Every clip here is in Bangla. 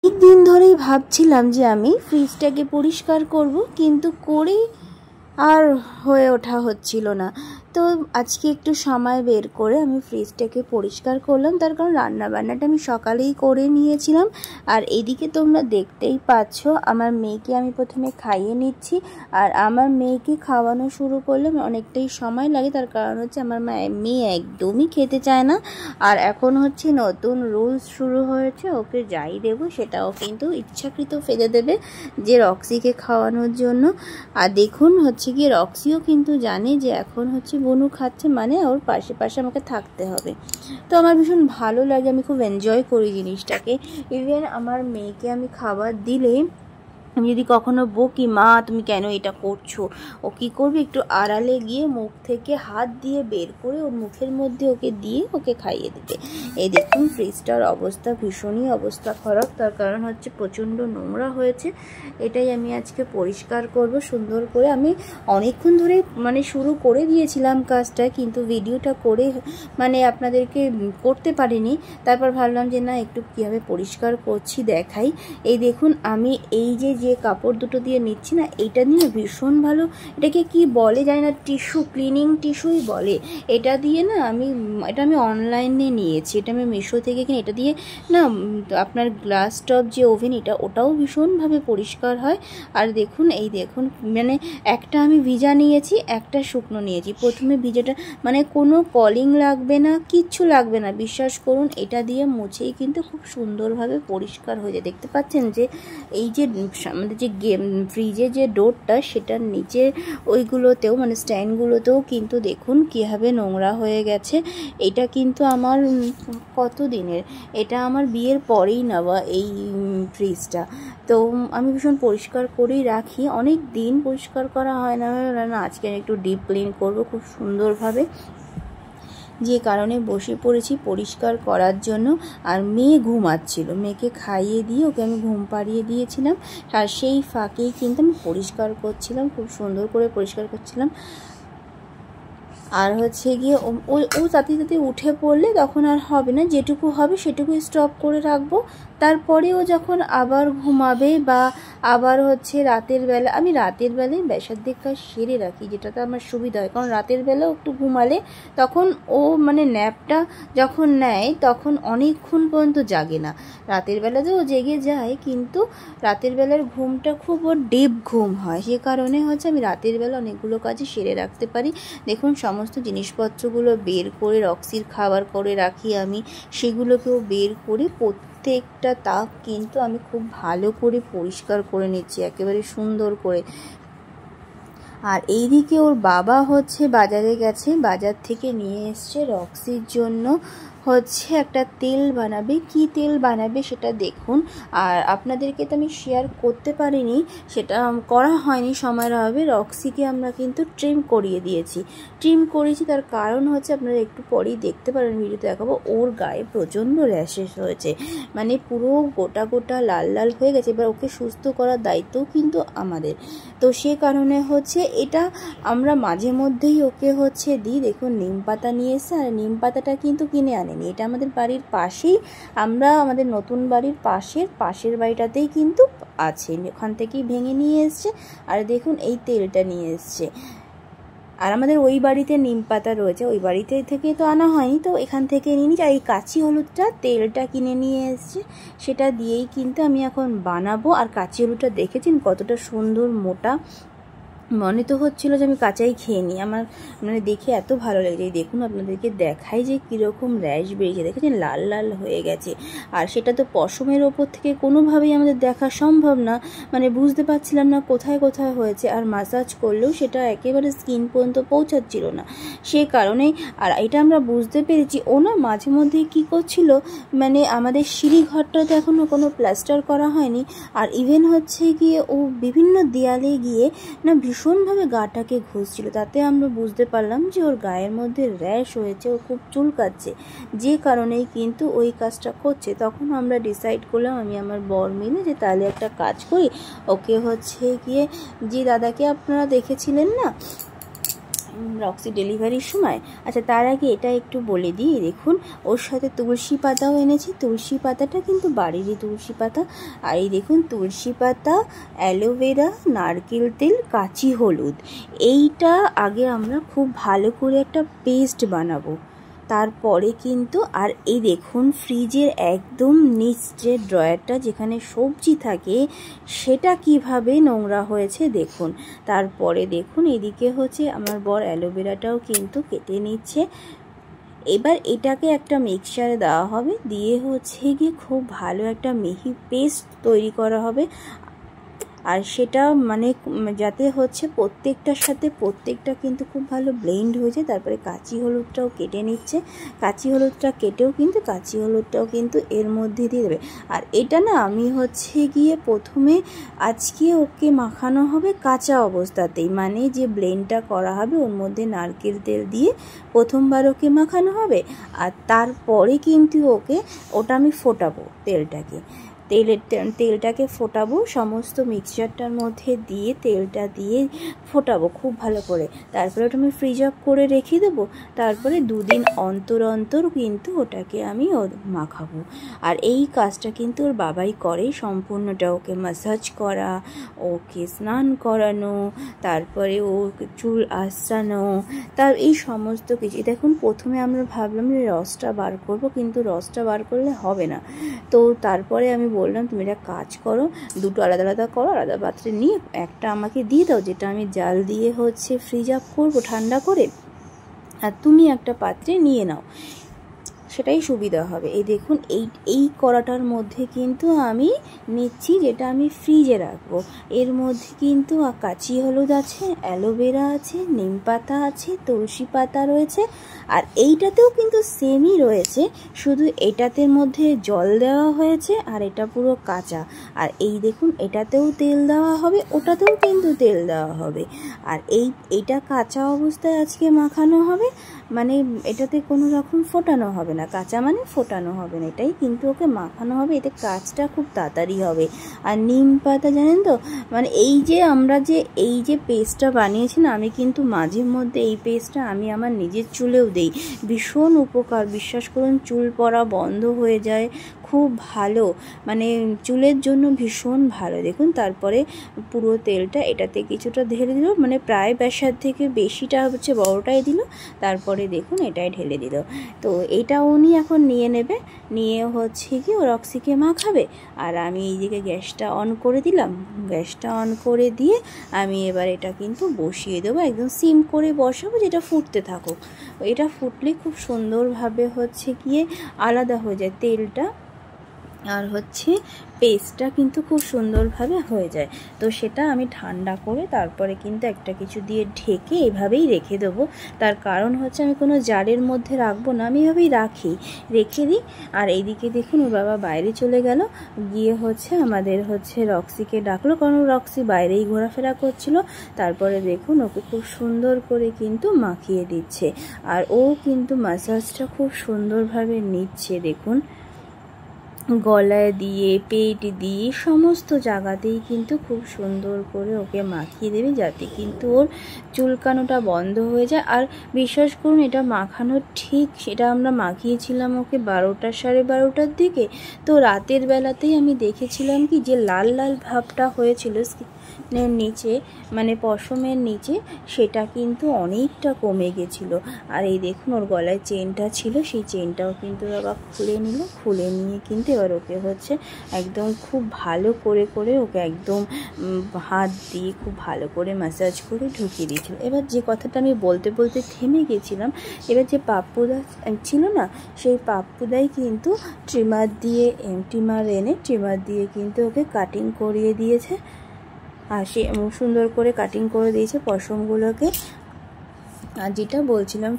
एक दिन धरेই ভাবছিলাম যে আমি ফ্রিজটাকে পরিষ্কার করব, কিন্তু করে আর হয়ে ওঠা হচ্ছিল না। তো আজকে একটু সময় বের করে আমি ফ্রিজটাকে পরিষ্কার করলাম, তার কারণ রান্নাবান্নাটা আমি সকালেই করে নিয়েছিলাম। আর এদিকে তোমরা দেখতেই পাচ্ছ আমার মেয়েকে আমি প্রথমে খাইয়ে নিচ্ছি। আর আমার মেয়েকে খাওয়ানো শুরু করলাম, অনেকটাই সময় লাগে, তার কারণ হচ্ছে আমার মেয়ে একদমই খেতে চায় না। আর এখন হচ্ছে নতুন রুলস শুরু হয়েছে, ওকে যাই দেবো সেটাও কিন্তু ইচ্ছাকৃত ফেলে দেবে যে রক্সিকে খাওয়ানোর জন্য। আর দেখুন হচ্ছে গিয়ে রক্সিও কিন্তু জানে যে এখন হচ্ছে বনু খাচ্ছে, মানে ওর পাশে পাশে আমাকে থাকতে হবে। তো আমার ভীষণ ভালো লাগে, আমি খুব এনজয় করি জিনিসটাকে। ইভেন আমার মেয়েকে আমি খাবার দিলে আমি যদি কখনো বকি, মা তুমি কেন এটা করছো, ও কী করবে, একটু আড়ালে গিয়ে মুখ থেকে হাত দিয়ে বের করে ওর মুখের মধ্যে ওকে দিয়ে ওকে খাইয়ে দেবে। এই দেখুন ফ্রিজটার অবস্থা ভীষণই অবস্থা খারাপ, তার কারণ হচ্ছে প্রচণ্ড নোংরা হয়েছে। এটাই আমি আজকে পরিষ্কার করব সুন্দর করে। আমি অনেকক্ষণ ধরে শুরু করে দিয়েছিলাম কাজটা, কিন্তু ভিডিওটা করে আপনাদেরকে করতে পারিনি। তারপর ভাবলাম যে না, একটু কীভাবে পরিষ্কার করছি দেখাই। এই দেখুন আমি এই যে কাপড় দুটো দিয়ে নিচ্ছি না, এটা নিয়ে ভীষণ ভালো, এটাকে কি বলে জানি না, টিস্যু, ক্লিনিং টিস্যুই বলে। এটা দিয়ে না এটা আমি অনলাইনে নিয়েছি, এটা আমি মিশো থেকে কিনে। এটা দিয়ে না আপনার গ্লাস টপ যে ওভেন, ওটাও ভীষণভাবে পরিষ্কার হয়। আর দেখুন এই দেখুন একটা আমি ভিজা নিয়েছি, একটা শুকনো নিয়েছি। প্রথমে ভিজাটা কোনো কলিং লাগবে না, কিচ্ছু লাগবে না, বিশ্বাস করুন। এটা দিয়ে মুছেই কিন্তু খুব সুন্দরভাবে পরিষ্কার হয়ে যায়। দেখতে পাচ্ছেন যে এই যে আমাদের যে ফ্রিজে যে ডোরটা, সেটার নিচে ওইগুলোতেও স্ট্যান্ডগুলোতেও কিন্তু দেখুন কীভাবে নোংরা হয়ে গেছে। এটা কিন্তু আমার কত দিনের, এটা আমার বিয়ের পরেই নেওয়া এই ফ্রিজটা। তো আমি ভীষণ পরিষ্কার করেই রাখি, অনেক দিন পরিষ্কার করা হয় না। আজকে আমি একটু ডিপ ক্লিন করবো খুব সুন্দরভাবে, যে কারণে বসে পড়েছি পরিষ্কার করার জন্য। আর মেয়ে ঘুমাচ্ছিল, মেয়েকে খাইয়ে দিয়ে ওকে আমি ঘুম পাড়িয়ে দিয়েছিলাম, আর সেই ফাঁকেই কিন্তু আমি পরিষ্কার করছিলাম, খুব সুন্দর করে পরিষ্কার করছিলাম। আর হচ্ছে গিয়ে ও তাতে উঠে পড়লে তখন আর হবে না, যেটুকু হবে সেটুকু স্টপ করে রাখবো। তারপরেও যখন আবার ঘুমাবে বা আবার হচ্ছে রাতের বেলা, আমি রাতের বেলায় বেশার্ধেক কাজ সেরে রাখি, যেটাতে আমার সুবিধা হয়। কারণ রাতের বেলাও একটু ঘুমালে তখন ও ন্যাপটা যখন নেয় তখন অনেকক্ষণ পর্যন্ত জাগে না। রাতের বেলাতেও জেগে যায়, কিন্তু রাতের বেলার ঘুমটা খুব ওর ডিপ ঘুম হয়, সে কারণে হচ্ছে আমি রাতের বেলা অনেকগুলো কাজই সেরে রাখতে পারি। দেখুন সমস্ত জিনিসপত্রগুলো বের করে রক্সির খাবার করে রাখি আমি, সেগুলোকেও বের করে প্রত্যেকটা তাক কিন্তু আমি খুব ভালো করে পরিষ্কার করে নিচ্ছি, একেবারে সুন্দর করে। আর এইদিকে ওর বাবা হচ্ছে বাজারে গেছে, বাজার থেকে নিয়ে এসছে রক্সির জন্য হচ্ছে একটা তেল বানাবে। কি তেল বানাবে সেটা দেখুন। আর আপনাদেরকে তো আমি শেয়ার করতে পারিনি, সেটা করা হয়নি সময়ের অভাবে। রক্সিকে আমরা কিন্তু ট্রিম করিয়ে দিয়েছি, ট্রিম করেছি, তার কারণ হচ্ছে আপনারা একটু পরেই দেখতে পারেন, ভিডিওতে দেখাবো। ওর গায়ে প্রচণ্ড র্যাশেস হয়েছে, পুরো গোটা গোটা লাল লাল হয়ে গেছে। এবার ওকে সুস্থ করার দায়িত্বও কিন্তু আমাদের। তো সে কারণে হচ্ছে এটা আমরা মাঝে মধ্যেই ওকে হচ্ছে দিই। দেখুন নিম পাতা নিয়ে এসে, আর নিম পাতাটা কিন্তু কিনে আনেনি, এটা আমাদের বাড়ির পাশেই, আমরা আমাদের নতুন বাড়ির পাশের বাড়িটাতেই কিন্তু আছে, ওখান থেকেই ভেঙে নিয়ে এসছে। আর দেখুন এই তেলটা নিয়ে এসছে। আর আমাদের ওই বাড়িতে নিম পাতা রয়েছে, ওই বাড়িতে থেকে তো আনা হয়নি, তো এখান থেকে নিয়ে নিচ্ছি। আর এই কাঁচি হলুদটা তেলটা কিনে নিয়ে এসছে, সেটা দিয়েই কিন্তু আমি এখন বানাবো। আর কাঁচি হলুদটা দেখেছেন কতটা সুন্দর মোটা, মনে তো হচ্ছিল যে আমি কাঁচাই খেয়ে নিই, আমার দেখে এত ভালো লেগেছে। দেখুন আপনাদেরকে দেখাই যে কীরকম র্যাশ বেরিয়েছে, দেখেছেন লাল লাল হয়ে গেছে। আর সেটা তো পশমের ওপর থেকে কোনোভাবেই আমাদের দেখা সম্ভব না, বুঝতে পারছিলাম না কোথায় কোথায় হয়েছে। আর মাসাজ করলেও সেটা একেবারে স্কিন পর্যন্ত পৌঁছাচ্ছিল না, সে কারণেই। আর এটা আমরা বুঝতে পেরেছি, ও না মাঝে মধ্যেই কী করছিল, আমাদের সিঁড়ি ঘরটাতে এখনও কোনো প্লাস্টার করা হয়নি। আর ইভেন হচ্ছে গিয়ে ও বিভিন্ন দেয়ালে গিয়ে না ভীষণভাবে গাটাকে ঘষছিল, তাতে আমরা বুঝতে পারলাম যে ওর গায়ের মধ্যে র্যাশ হয়েছে, ও খুব চুলকাচ্ছে, যে কারণেই কিন্তু ওই কাজটা করছে। তখন আমরা ডিসাইড করলাম আমি আমার বর মিলে যে তাহলে একটা কাজ করি, ওকে হচ্ছে গিয়ে যে দাদাকে আপনারা দেখেছিলেন না, রক্সি ডেলিভারির সময়। আচ্ছা, তার আগে এটা একটু বলে দিই, দেখুন ওর সাথে তুলসী পাতাও এনেছি। তুলসী পাতাটা কিন্তু বাড়িরই তুলসী পাতা। আর এই দেখুন তুলসী পাতা, অ্যালোভেরা, নারকেল তেল, কাঁচি হলুদ, এইটা আগে আমরা খুব ভালো করে একটা পেস্ট বানাবো। তারপরে কিন্তু আর এই দেখুন ফ্রিজের একদম নিচ যে ড্রয়ারটা যেখানে সবজি থাকে সেটা কিভাবে নোংরা হয়েছে দেখুন। তারপরে দেখুন এদিকে হচ্ছে আমার বর অ্যালোভেরাটাও কিন্তু কেটে নিচ্ছে। এবার এটাকে একটা মিক্সচারে দেওয়া হবে, দিয়ে হচ্ছে গিয়ে খুব ভালো একটা মিহি পেস্ট তৈরি করা হবে। আর সেটা মানে যাতে হচ্ছে প্রত্যেকটার সাথে প্রত্যেকটা কিন্তু খুব ভালো ব্লেন্ড হয়েছে। তারপরে কাঁচি হলুদটাও কেটে নিচ্ছে, কাঁচি হলুদটা কেটেও কিন্তু কাঁচি হলুদটাও কিন্তু এর মধ্যে দিয়ে দেবে। আর এটা না আমি হচ্ছে গিয়ে প্রথমে আজকে ওকে মাখানো হবে কাঁচা অবস্থাতেই, মানে যে ব্লেন্ডটা করা হবে ওর মধ্যে নারকেল তেল দিয়ে প্রথমবার ওকে মাখানো হবে। আর তারপরে কিন্তু ওটা আমি ফোটাবো তেলটাকে ফোটাবো সমস্ত মিক্সচারটার মধ্যে দিয়ে, তেলটা দিয়ে ফোটাবো খুব ভালো করে। তারপরে ওটা আমি ফ্রিজ আপ করে রেখে দেবো। তারপরে 2 দিন অন্তর অন্তর কিন্তু ওটাকে আমি মাখাবো। আর এই কাজটা কিন্তু ওর বাবাই করে সম্পূর্ণটা, ওকে ম্যাসাজ করা, ওকে স্নান করানো, তারপরে ও চুল আঁচড়ানো, তার এই সমস্ত কিছু। দেখুন প্রথমে আমরা ভাবলাম যে রসটা বার করবো, কিন্তু রসটা বার করলে হবে না। তো তারপরে আমি বললাম তুমি একটা কাজ করো, দুটো আলাদা আলাদা করো, আলাদা পাত্রে নিয়ে একটা আমাকে দিয়ে দাও যেটা আমি জাল দিয়ে হচ্ছে ফ্রিজ আপ করবো ঠান্ডা করে, আর তুমি একটা পাত্রে নিয়ে নাও, সেটাই সুবিধা হবে। এই দেখুন এই কড়াটার মধ্যে কিন্তু আমি নিচ্ছি যেটা আমি ফ্রিজে রাখবো। এর মধ্যে কিন্তু কাঁচি হলুদ আছে, অ্যালোভেরা আছে, নিম পাতা আছে, তুলসী পাতা রয়েছে। আর এইটাতেও কিন্তু সেমই রয়েছে, শুধু এটাতে মধ্যে জল দেওয়া হয়েছে আর এটা পুরো কাঁচা। আর এই দেখুন এটাতেও তেল দেওয়া হবে, ওটাতেও কিন্তু তেল দেওয়া হবে। আর এইটা কাঁচা অবস্থায় আজকে মাখানো হবে, মানে এটাতে কোনো রকম ফোটানো হবে না, কাঁচা মানে ফোটানো হবে না, এটাই কিন্তু ওকে মাখানো হবে। এতে কাজটা খুব তাড়াতাড়ি হবে। আর নিম পাতা জানেন তো, মানে আমরা যে পেস্টটা বানিয়েছি না, আমি কিন্তু মাঝে মধ্যে এই পেস্টটা আমি আমার নিজের চুলেও দেই, ভীষণ উপকার, বিশ্বাস করুন চুল পড়া বন্ধ হয়ে যায়, খুব ভালো, মানে চুলের জন্য ভীষণ ভালো। দেখুন তারপরে পুরো তেলটা এটাতে কিছুটা ঢেলে দিল, মানে প্রায় বেশার থেকে বেশিটা হচ্ছে বড়টাই দিল, তারপরে দেখুন এটাই ঢেলে দিল। তো এটা উনি এখন নিয়ে নেবে, নিয়ে হচ্ছে কি ও রক্সিকে মাখাবে। আর আমি এইদিকে গ্যাসটা অন করে দিলাম, গ্যাসটা অন করে দিয়ে আমি এবার এটা কিন্তু বসিয়ে দেবো, একদম সিম করে বসাবো, যেটা ফুটতে থাকুক। এটা ফুটলে খুব সুন্দরভাবে হচ্ছে গিয়ে আলাদা হয়ে যায় তেলটা, আর হচ্ছে পেস্টটা কিন্তু খুব সুন্দরভাবে হয়ে যায়। তো সেটা আমি ঠান্ডা করে তারপরে কিন্তু একটা কিছু দিয়ে ঢেকে এভাবেই রেখে দেবো। তার কারণ হচ্ছে আমি কোনো জারের মধ্যে রাখবো না, আমি এভাবেই রেখে দিই। আর এইদিকে দেখুন ওর বাবা বাইরে চলে গেল, গিয়ে হচ্ছে আমাদের হচ্ছে রক্সিকে ডাকলো, কারণ রক্সি বাইরেই ঘোরাফেরা করছিল। তারপরে দেখুন ওকে খুব সুন্দর করে কিন্তু মাখিয়ে দিচ্ছে, আর ও কিন্তু ম্যাসাজটা খুব সুন্দরভাবে নিচ্ছে। দেখুন গলায় দিয়ে, পেট দিয়ে, সমস্ত জায়গাতেই কিন্তু খুব সুন্দর করে ওকে মাখিয়ে দেবে, যাতে কিন্তু ওর চুলকানোটা বন্ধ হয়ে যায়। আর বিশ্বাস করুন এটা মাখানোর ঠিক, সেটা আমরা মাখিয়েছিলাম ওকে 12টা 12:30টার দিকে। তো রাতের বেলাতেই আমি দেখেছিলাম কি যে লাল লাল ভাবটা হয়েছিল নিচে, মানে পশমের নিচে, সেটা কিন্তু অনেকটা কমে গেছিলো। আর এই দেখুন ওর গলায় চেনটা ছিল, সেই চেনটাও কিন্তু বাবা খুলে নিল, খুলে নিয়ে কিন্তু এবার ওকে হচ্ছে একদম খুব ভালো করে ওকে একদম হাত দিয়ে খুব ভালো করে ম্যাসাজ করে ঢুকিয়ে দিয়েছিল। এবার যে কথাটা আমি বলতে বলতে থেমে গেছিলাম, এবার যে পাপ্পুদা ছিল না, সেই পাপ্পুদাই কিন্তু ট্রিমার দিয়ে কিন্তু ওকে কাটিং করিয়ে দিয়েছে। আর সে সুন্দর করে কাটিং করে দিয়েছে পশমগুলোকে। আর যেটা বলছিলাম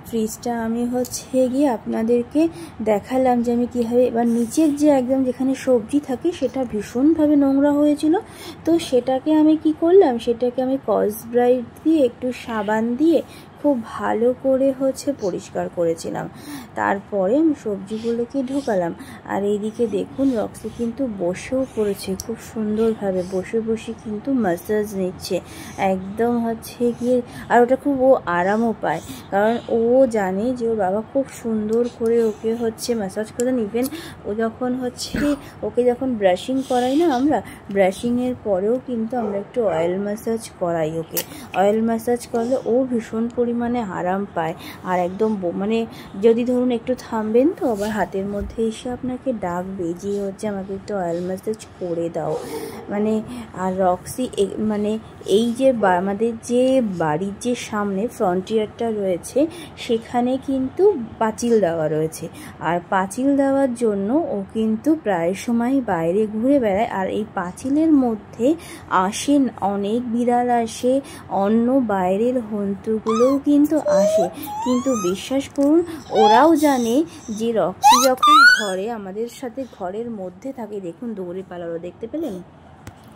ফ্রিজটা আমি হচ্ছে গিয়ে আপনাদেরকে দেখালাম যে আমি কীভাবে, এবার নিচের যে একদম যেখানে সবজি থাকে সেটা ভীষণভাবে নোংরা হয়েছিল। তো সেটাকে আমি কি করলাম, সেটাকে আমি স্কচ ব্রাইট দিয়ে একটু সাবান দিয়ে খুব ভালো করে পরিষ্কার করেছিলাম। তারপরে আমি সবজিগুলোকে ঢোকালাম। আর এইদিকে দেখুন রক্সি কিন্তু বসেও পড়েছে, খুব সুন্দরভাবে বসে বসে কিন্তু ম্যাসাজ নিচ্ছে একদম গিয়ে। আর ওটা খুব ও আরামও পায়, কারণ ও জানে যে ওর বাবা খুব সুন্দর করে ওকে ম্যাসাজ করে। ইভেন ও যখন ওকে যখন ব্রাশিং করাই না, আমরা ব্রাশিংয়ের পরেও কিন্তু আমরা একটু অয়েল ম্যাসাজ করাই ওকে। অয়েল ম্যাসাজ করলে ও ভীষণ পরিমাণে আরাম পায়। আর একদম যদি ধরুন একটু থামবেন তো আবার হাতের মধ্যে এসে আপনাকে ডাকবে যে আমাকে একটু অয়েল ম্যাসাজ করে দাও। আর রক্সি এই যে আমাদের যে বাড়ির যে সামনে ফ্রন্টিয়ারটা রয়েছে সেখানে কিন্তু পাঁচিল দেওয়া রয়েছে। আর পাঁচিল দেওয়ার জন্য ও কিন্তু প্রায় সময় বাইরে ঘুরে বেড়ায়। আর এই পাঁচিলের মধ্যে আসেন অনেক বিড়াল আসে, অন্য বাইরের জন্তুগুলোও কিন্তু আসে। কিন্তু বিশ্বাস করুন ওরাও জানে যে রক্সি যখন আমাদের সাথে ঘরের মধ্যে থাকে, দেখুন দৌড়ে পালালো, দেখতে পেলেন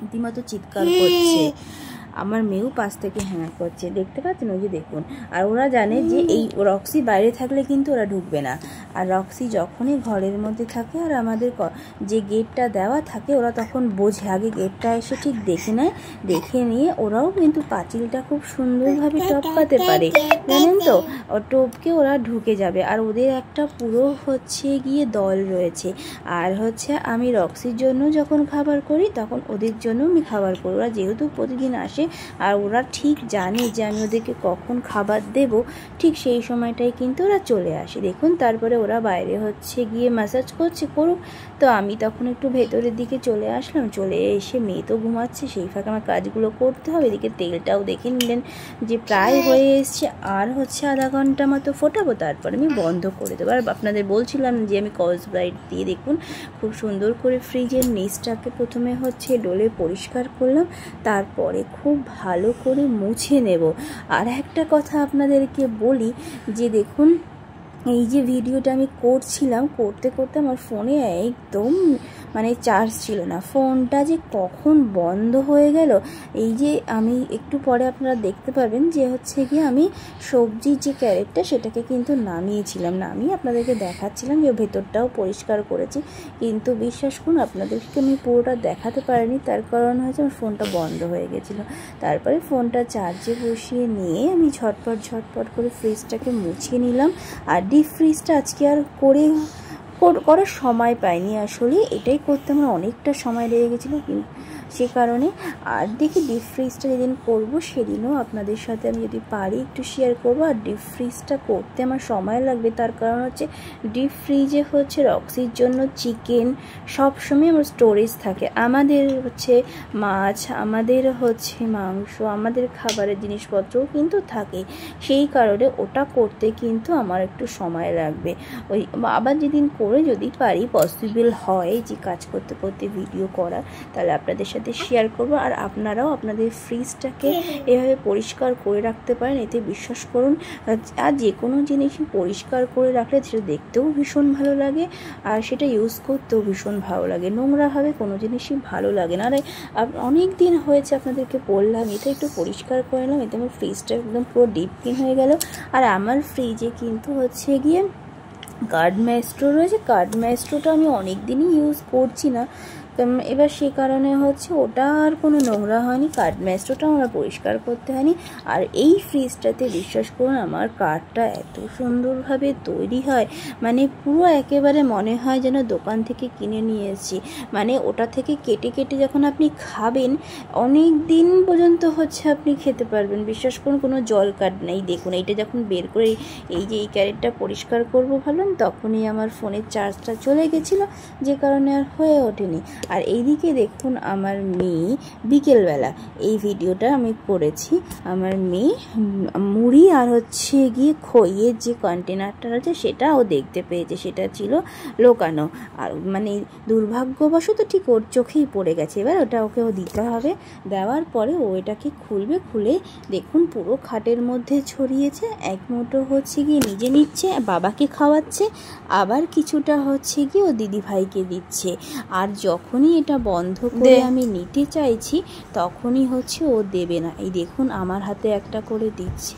রীতিমতো চিৎকার করছে। আমার মেয়েও পাশ থেকে হ্যাঁ করছে, দেখতে পাচ্ছেন ওই যে দেখুন। আর ওরা জানে যে এই রক্সি বাইরে থাকলে কিন্তু ওরা ঢুকবে না। আর রক্সি যখনই ঘরের মধ্যে থাকে আর আমাদের যে গেটটা দেওয়া থাকে ওরা তখন বোঝে, আগে গেটটা এসে ঠিক দেখে নেয়, দেখে নিয়ে ওরাও কিন্তু পাঁচিলটা খুব সুন্দরভাবে টপকাতে পারে, জানেন তো। টপকে ওরা ঢুকে যাবে। আর ওদের একটা পুরো গিয়ে দল রয়েছে। আর আমি রক্সির জন্য যখন খাবার করি তখন ওদের জন্য আমি খাবার করি। ওরা যেহেতু প্রতিদিন আসে আর ওরা ঠিক জানে যে আমি ওদেরকে কখন খাবার দেব, ঠিক সেই সময়টাই কিন্তু ওরা চলে আসে। দেখুন তারপরে ওরা বাইরে গিয়ে ম্যাসাজ করুক। তো আমি তখন একটু ভেতরের দিকে চলে আসলাম। চলে এসে মেয়ে তো ঘুমাচ্ছে, সেই ফাঁকে আমার কাজগুলো করতে হবে। এদিকে তেলটাও দেখে নিলেন যে প্রায় হয়ে এসছে, আর আধা ঘন্টা মতো ফোটাবো, তারপরে আমি বন্ধ করে দেবো। আর আপনাদের বলছিলাম যে আমি কস ব্রাইট দিয়ে দেখুন খুব সুন্দর করে ফ্রিজের নিচটাকে প্রথমে ডোলে পরিষ্কার করলাম, তারপরে খুব ভালো করে মুছে নেব। আর একটা কথা আপনাদেরকে বলি যে দেখুন এই যে ভিডিওটা আমি করছিলাম, করতে করতে আমার ফোনে একদম চার্জ ছিল না। ফোনটা যে কখন বন্ধ হয়ে গেল। এই যে আমি একটু পরে আপনারা দেখতে পাবেন যে গিয়ে আমি সবজির যে ক্যারেটটা সেটাকে কিন্তু নামিয়েছিলাম, নামিয়ে আপনাদেরকে দেখাচ্ছিলাম যে ভেতরটাও পরিষ্কার করেছি। কিন্তু বিশ্বাস করুন আপনাদেরকে আমি পুরোটা দেখাতে পারিনি, তার কারণ আমার ফোনটা বন্ধ হয়ে গেছিলো। তারপরে ফোনটা চার্জে বসিয়ে নিয়ে আমি ঝটপট করে ফ্রিজটাকে মুছিয়ে নিলাম। আর ডিপ ফ্রিজটা আজকে আর করার সময় পাইনি, আসলে এটাই করতে আমার অনেকটা সময় লেগে গেছিলো সে কারণে। আর দেখি ডিপ ফ্রিজটা যেদিন করবো সেদিনও আপনাদের সাথে আমি যদি পারি একটু শেয়ার করবো। আর ডিপ ফ্রিজটা করতে আমার সময় লাগবে, তার কারণ ডিপ ফ্রিজে রক্সির জন্য চিকেন সবসময় আমার স্টোরেজ থাকে, আমাদের মাছ, আমাদের মাংস, আমাদের খাবারের জিনিসপত্রও কিন্তু থাকে। সেই কারণে ওটা করতে কিন্তু আমার একটু সময় লাগবে। আবার যেদিন করে যদি পারি পসিবল হয় যে কাজ করতে করতে ভিডিও করার, তাহলে আপনাদের সাথে শেয়ার করব। আর আপনারাও আপনাদের ফ্রিজটাকে এভাবে পরিষ্কার করে রাখতে পারেন, এতে বিশ্বাস করুন আর যে কোনো জিনিসই পরিষ্কার করে রাখলে সেটা দেখতেও ভীষণ ভালো লাগে আর সেটা ইউজ করতেও ভীষণ ভালো লাগে। নোংরাভাবে কোনো জিনিসই ভালো লাগে না। আর অনেক দিন হয়েছে আপনাদেরকে বললাম, এটা একটু পরিষ্কার করে নিলাম, এতে আমার ফ্রিজটা একদম পুরো ডিপ ক্লিন হয়ে গেল। আর আমার ফ্রিজে কিন্তু গিয়ে কার্ড ম্যাস্ট্রো রয়েছে। কার্ড ম্যাস্ট্রোটা আমি অনেক দিনই ইউজ করছি না, এবার সে কারণে ওটা আর কোনো নোংরা হয়নি, কার্ড ম্যাস্ট্রোটাও আমরা পরিষ্কার করতে হয়নি। আর এই ফ্রিজটাতে বিশ্বাস করুন আমার কার্ডটা এত সুন্দরভাবে তৈরি হয়, পুরো একেবারে মনে হয় যেন দোকান থেকে কিনে নিয়ে এসেছি। ওটা থেকে কেটে কেটে যখন আপনি খাবেন অনেক দিন পর্যন্ত আপনি খেতে পারবেন, বিশ্বাস করুন কোনো জল কাট নেই। দেখুন এইটা যখন বের করে এই যে এই ক্যারেটটা পরিষ্কার করবো ভাবলাম, তখনই আমার ফোনের চার্জটা চলে গেছিলো, যে কারণে আর হয়ে ওঠেনি। আর এইদিকে দেখুন আমার মেয়ে বিকেলবেলা এই ভিডিওটা আমি করেছি, আমার মেয়ে মুড়ি আর গিয়ে খইয়ের যে কন্টেনারটা আছে সেটাও দেখতে পেয়েছে, সেটা ছিল লোকানো। আর দুর্ভাগ্যবশত ঠিক ওর চোখেই পড়ে গেছে। এবার ওকেও দিতে হবে, দেওয়ার পরে ও এটাকে খুলবে, খুলে দেখুন পুরো খাটের মধ্যে ছড়িয়েছে। এক মুঠো গিয়ে নিজে নিচ্ছে, বাবাকে খাওয়াচ্ছে, আবার কিছুটা গিয়ে ও দিদিভাইকে দিচ্ছে। আর যখন যখনই এটা বন্ধ করে আমি নিতে চাইছি তখনই হচ্ছে ও দেবে না। এই দেখুন আমার হাতে একটা করে দিচ্ছে,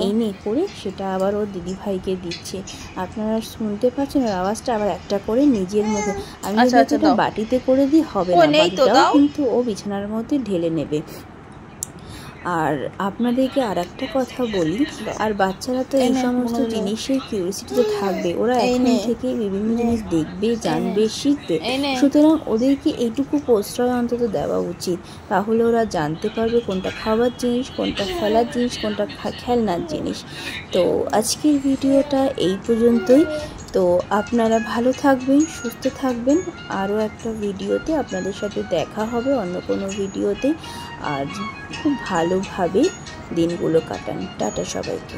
এই নে করে সেটা আবার ওর দিদিভাইকে দিচ্ছে। আপনারা শুনতে পাচ্ছেন ওর আওয়াজটা। আবার একটা করে নিজের মধ্যে, আমি যদি এটা বাটিতে করে দিই হবে না, বাটিটাও কিন্তু ও বিছানার মধ্যে ঢেলে নেবে। আর আপনাদেরকে আর একটা কথা বলি, আর বাচ্চারা তো এই সমস্ত জিনিসের কিউরিয়াসিটি তো থাকবে, ওরা এখন থেকে বিভিন্ন জিনিস দেখবে, জানবে, শিখবে। সুতরাং ওদেরকে এইটুকু প্রশ্রয় অন্তত দেওয়া উচিত, তাহলে ওরা জানতে পারবে কোনটা খাবার জিনিস, কোনটা খেলার জিনিস, কোনটা খেলনার জিনিস। তো আজকের ভিডিওটা এই পর্যন্তই। তো আপনারা ভালো থাকবেন, সুস্থ থাকবেন। আরও একটা ভিডিওতে আপনাদের সাথে দেখা হবে, অন্য কোনো ভিডিওতে। আর খুব ভালোভাবে দিনগুলো কাটান। টাটা সবাইকে।